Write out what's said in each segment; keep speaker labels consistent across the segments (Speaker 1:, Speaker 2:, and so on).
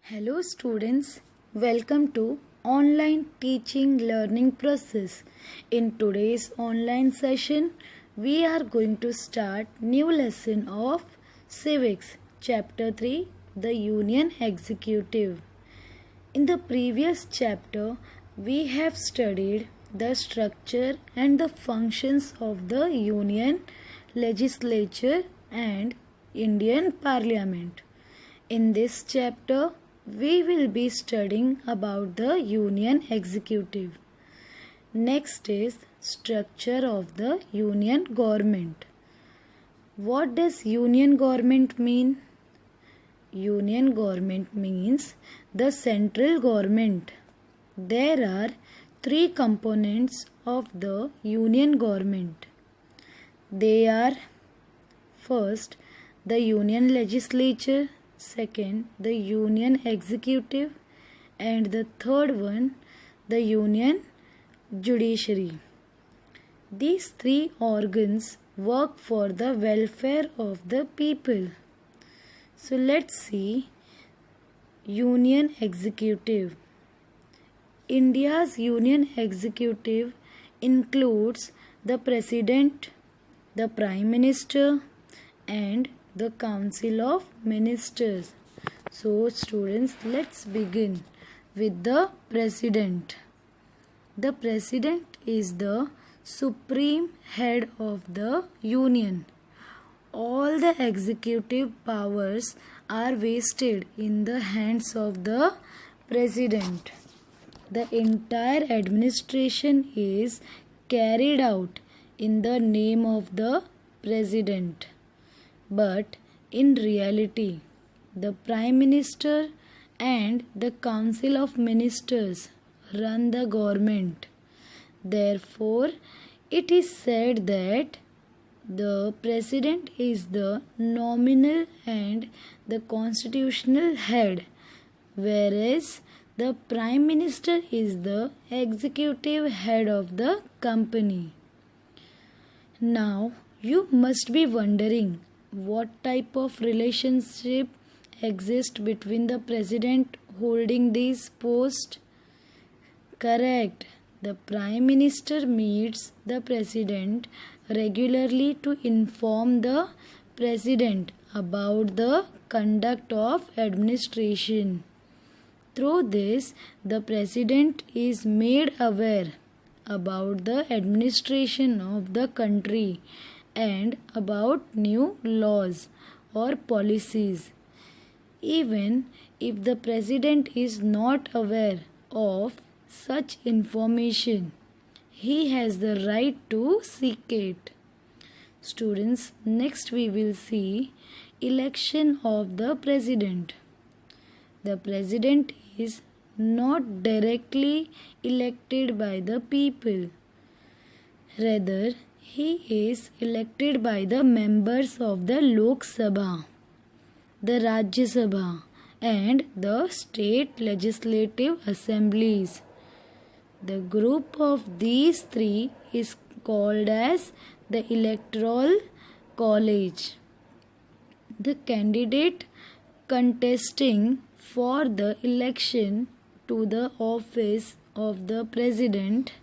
Speaker 1: Hello students, welcome to online teaching learning process. In today's online session, we are going to start new lesson of civics chapter 3, the union executive. In the previous chapter, we have studied the structure and the functions of the union legislature and Indian parliament. In this chapter, we will be studying about the union executive. Next is structure of the union government. What does union government mean? Union government means the central government. There are three components of the union government. They are first the union legislature, second the union executive, and the third one the union judiciary. These three organs work for the welfare of the people. So let's see union executive. India's union executive includes the president, the prime minister, and the council of ministers. So students, let's begin with the president. The president is the supreme head of the union. All the executive powers are vested in the hands of the president. The entire administration is carried out in the name of the president. But in reality, the Prime Minister and the Council of Ministers run the government. Therefore, it is said that the President is the nominal and the constitutional head, whereas the Prime Minister is the executive head of the company. Now, you must be wondering, what type of relationship exists between the president holding this post? Correct. The Prime Minister meets the president regularly to inform the president about the conduct of administration. Through this, the president is made aware about the administration of the country and about new laws or policies. Even if the president is not aware of such information, he has the right to seek it. Students, next we will see election of the president. The president is not directly elected by the people. Rather, he is elected by the members of the Lok Sabha, the Rajya Sabha, and the state legislative assemblies. The group of these three is called as the Electoral College. The candidate contesting for the election to the office of the president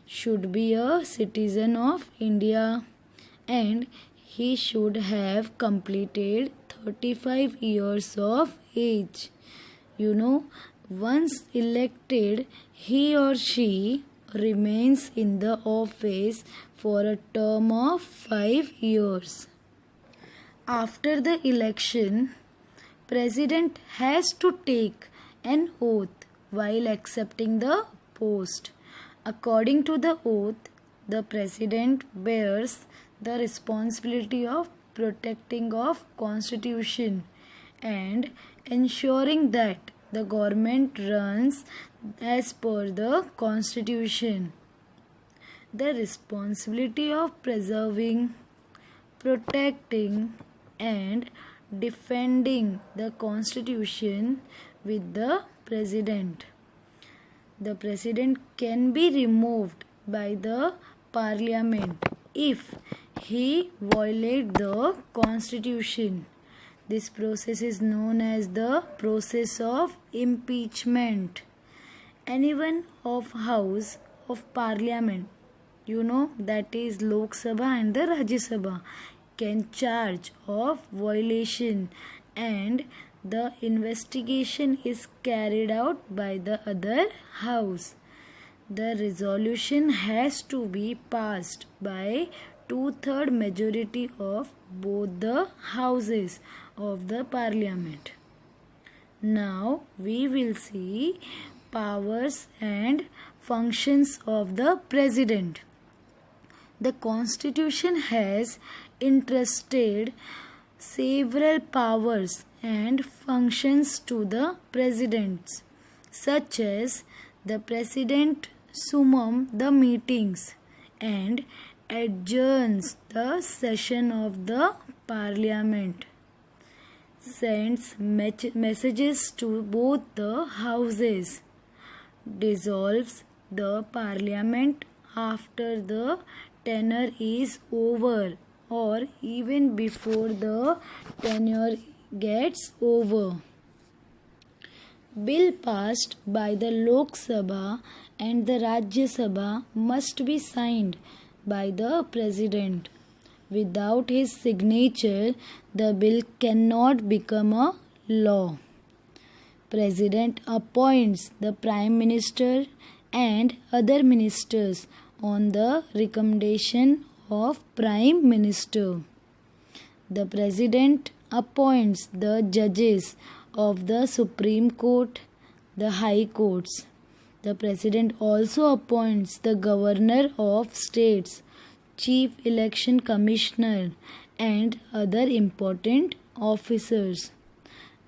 Speaker 1: should be a citizen of India, and he should have completed 35 years of age. Once elected, he or she remains in the office for a term of 5 years. After the election, president has to take an oath while accepting the post. According to the oath, the president bears the responsibility of protecting of constitution and ensuring that the government runs as per the constitution. The responsibility of preserving, protecting, and defending the constitution with the president. The president can be removed by the parliament if he violates the constitution. This process is known as the process of impeachment. Anyone of House of Parliament, that is Lok Sabha and the Rajya Sabha, can charge of violation, and the investigation is carried out by the other house. The resolution has to be passed by 2/3 majority of both the houses of the parliament. Now we will see powers and functions of the president. The constitution has entrusted several powers and functions to the presidents, such as the president summons the meetings and adjourns the session of the parliament, sends messages to both the houses, dissolves the parliament after the tenure is over or even before the tenure gets over. Bill passed by the Lok Sabha and the Rajya Sabha must be signed by the President. Without his signature, the bill cannot become a law. President appoints the Prime Minister and other ministers on the recommendation of Prime Minister. The President appoints the judges of the Supreme Court, the High Courts. The President also appoints the Governor of States, Chief Election Commissioner, and other important officers.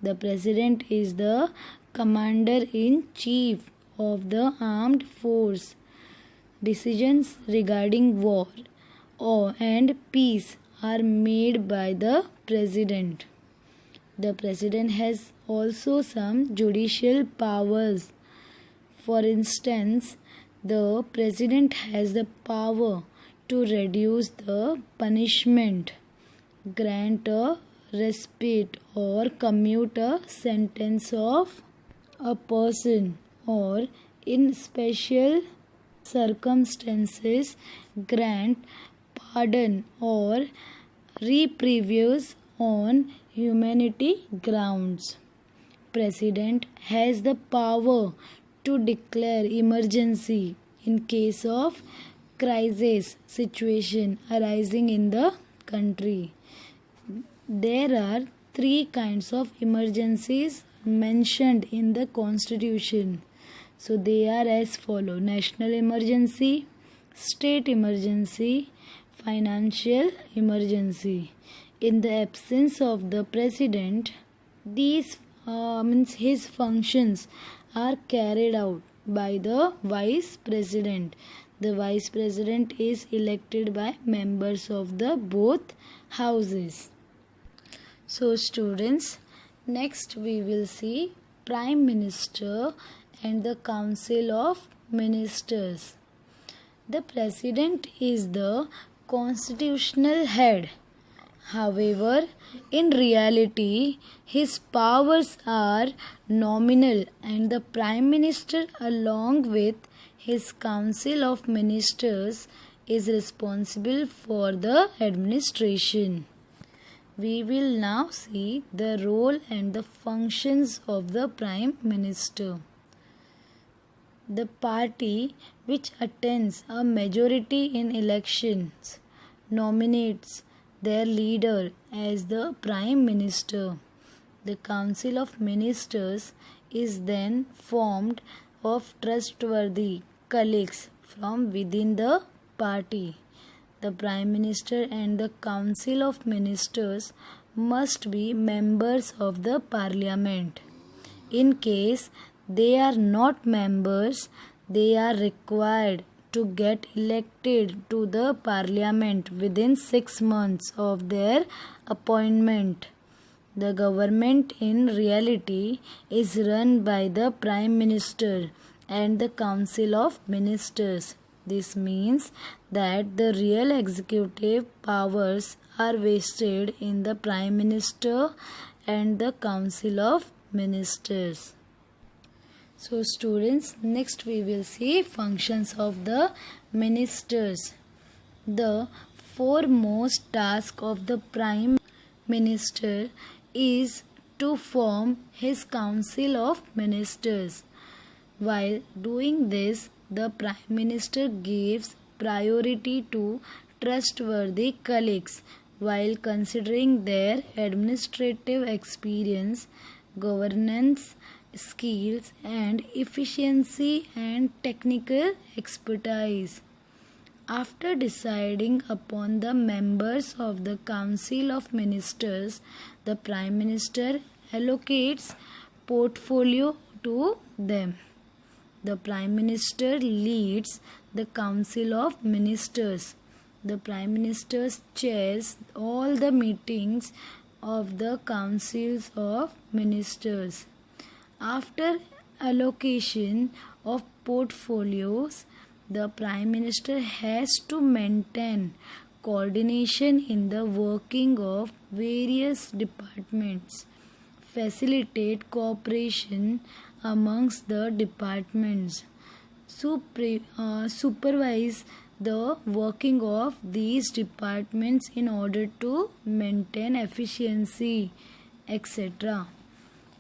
Speaker 1: The President is the Commander-in-Chief of the Armed Force. Decisions regarding war and peace are made by the President. The President has also some judicial powers. For instance, the President has the power to reduce the punishment, grant a respite or commute a sentence of a person, or in special circumstances grant pardon or reprieves on humanity grounds. President has the power to declare emergency in case of crisis situation arising in the country. There are 3 kinds of emergencies mentioned in the Constitution. So they are as follow: national emergency, state emergency, financial emergency. In the absence of the President, these his functions are carried out by the Vice President. The Vice President is elected by members of the both houses. So students, next we will see Prime Minister and the Council of Ministers. The President is the constitutional head. However, in reality, his powers are nominal, and the Prime Minister, along with his Council of Ministers, is responsible for the administration. We will now see the role and the functions of the Prime Minister. The party which attains a majority in elections nominates their leader as the Prime Minister. The Council of Ministers is then formed of trustworthy colleagues from within the party. The Prime Minister and the Council of Ministers must be members of the Parliament. In case they are not members, they are required to get elected to the Parliament within 6 months of their appointment. The government in reality is run by the Prime Minister and the Council of Ministers. This means that the real executive powers are vested in the Prime Minister and the Council of Ministers. So students, next we will see functions of the ministers. The foremost task of the Prime Minister is to form his Council of Ministers. While doing this, the Prime Minister gives priority to trustworthy colleagues while considering their administrative experience, governance skills, and efficiency and technical expertise. After deciding upon the members of the Council of Ministers, the Prime Minister allocates portfolio to them. The Prime Minister leads the Council of Ministers. The Prime Minister chairs all the meetings of the Councils of Ministers. After allocation of portfolios, the Prime Minister has to maintain coordination in the working of various departments, facilitate cooperation amongst the departments, supervise the working of these departments in order to maintain efficiency, etc.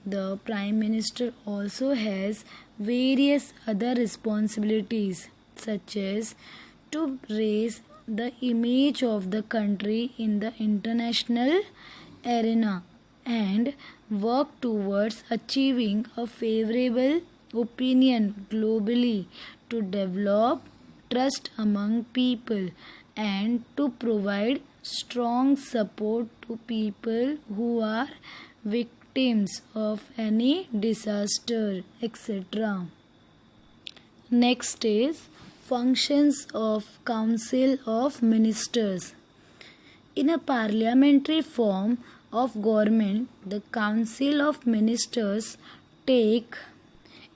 Speaker 1: The Prime Minister also has various other responsibilities, such as to raise the image of the country in the international arena and work towards achieving a favorable opinion globally, to develop trust among people, and to provide strong support to people who are victims of any disaster, etc. Next is functions of Council of Ministers. In a parliamentary form of government, the Council of Ministers take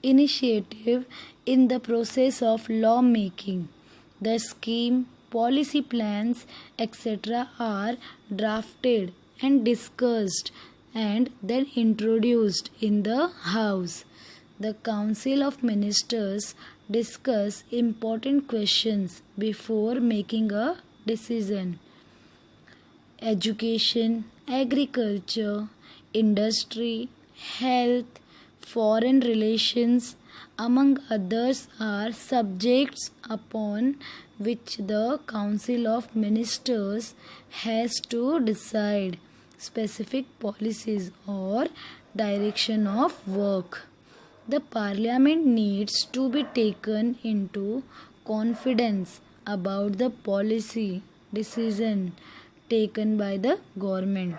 Speaker 1: initiative in the process of law making. The scheme, policy plans, etc. are drafted and discussed and then introduced in the House. The Council of Ministers discuss important questions before making a decision. Education, agriculture, industry, health, foreign relations, among others, are subjects upon which the Council of Ministers has to decide specific policies or direction of work. The Parliament needs to be taken into confidence about the policy decision taken by the government.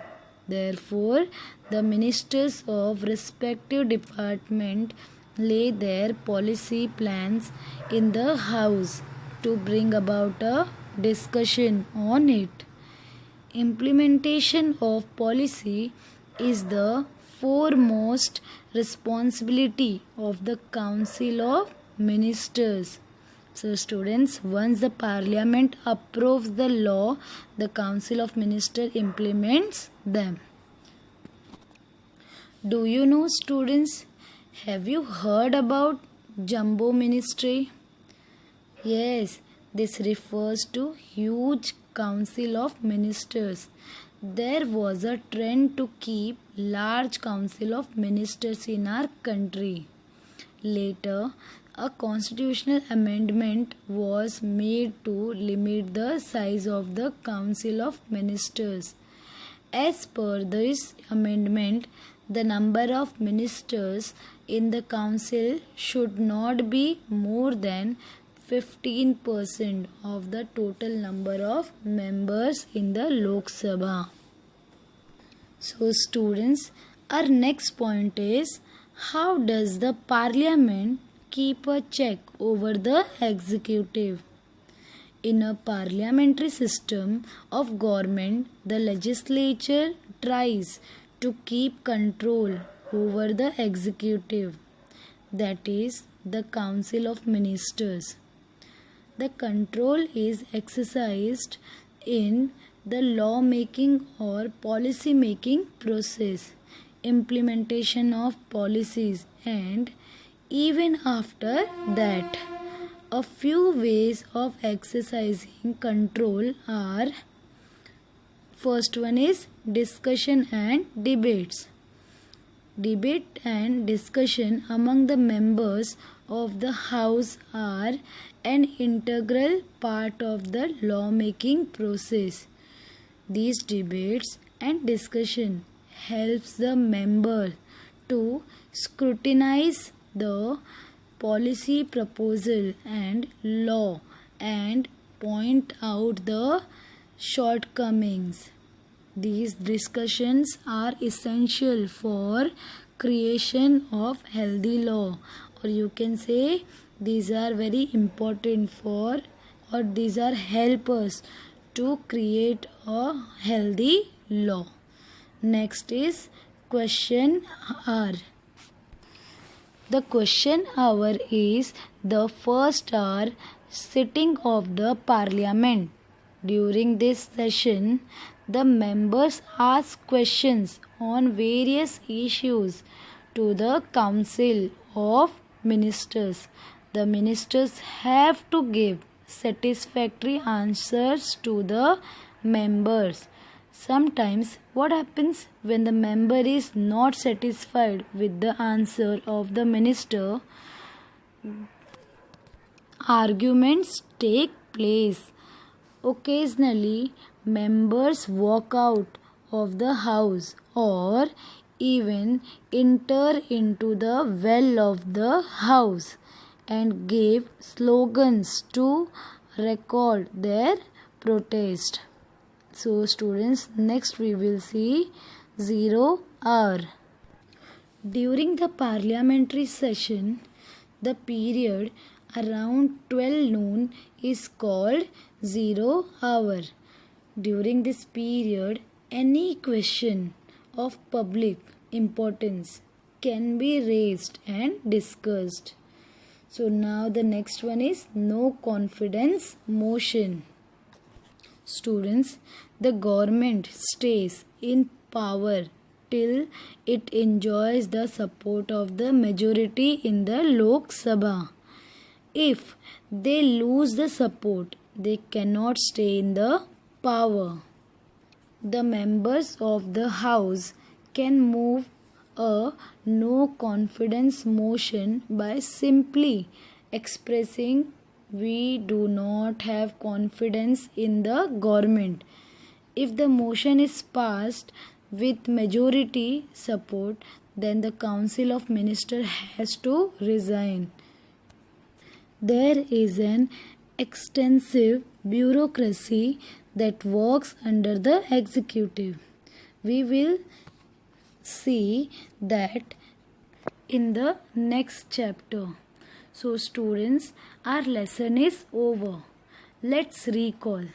Speaker 1: Therefore, the ministers of respective department lay their policy plans in the House to bring about a discussion on it. Implementation of policy is the foremost responsibility of the Council of Ministers. So students, once the Parliament approves the law, the Council of Ministers implements them. Do you know, students, have you heard about Jumbo Ministry? Yes, this refers to huge Council of Ministers. There was a trend to keep large Council of Ministers in our country. Later, a constitutional amendment was made to limit the size of the Council of Ministers. As per this amendment, the number of ministers in the council should not be more than 15% of the total number of members in the Lok Sabha. So students, our next point is, how does the Parliament keep a check over the executive? In a parliamentary system of government, the legislature tries to keep control over the executive, that is, the Council of Ministers. The control is exercised in the law making or policy making process. implementation of policies, and even after that. A few ways of exercising control are: first one is discussion and debates. Debate and discussion among the members of the House are an integral part of the lawmaking process. These debates and discussion helps the member to scrutinize the policy proposal and law and point out the shortcomings. These discussions are essential for creation of healthy law, or you can say these are very important for, or these are helpers to create a healthy law. Next is question hour. The question hour is the first hour sitting of the parliament. During this session, the members ask questions on various issues to the Council of Ministers. The ministers have to give satisfactory answers to the members. Sometimes what happens when the member is not satisfied with the answer of the minister? Arguments take place. Occasionally, members walk out of the house or even enter into the well of the house and give slogans to record their protest. So students, next we will see 0 hour. During the parliamentary session, the period around 12 noon is called 0 hour. During this period, any question of public importance can be raised and discussed. So now the next one is no confidence motion. Students, the government stays in power till it enjoys the support of the majority in the Lok Sabha. If they lose the support, they cannot stay in the power. The members of the House can move a no confidence motion by simply expressing we do not have confidence in the government. If the motion is passed with majority support, then the Council of Ministers has to resign. There is an extensive bureaucracy that works under the executive. We will see that in the next chapter. So students, our lesson is over. Let's recall.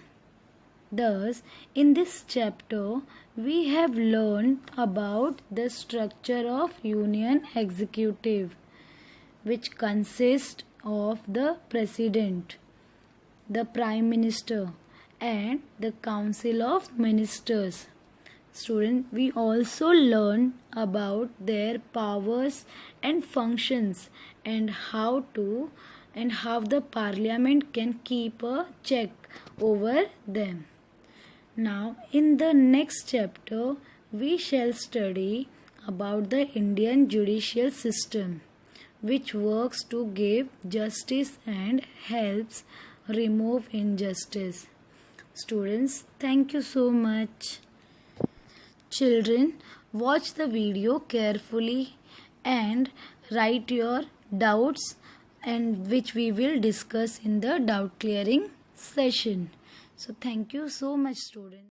Speaker 1: Thus, in this chapter, we have learned about the structure of Union Executive, which consists of the President, the Prime Minister, and the Council of Ministers. Students, we also learn about their powers and functions and how the parliament can keep a check over them. Now, in the next chapter, we shall study about the Indian judicial system, which works to give justice and helps remove injustice. Students, thank you so much. Children, watch the video carefully and write your doubts, and which we will discuss in the doubt clearing session. So thank you so much, students.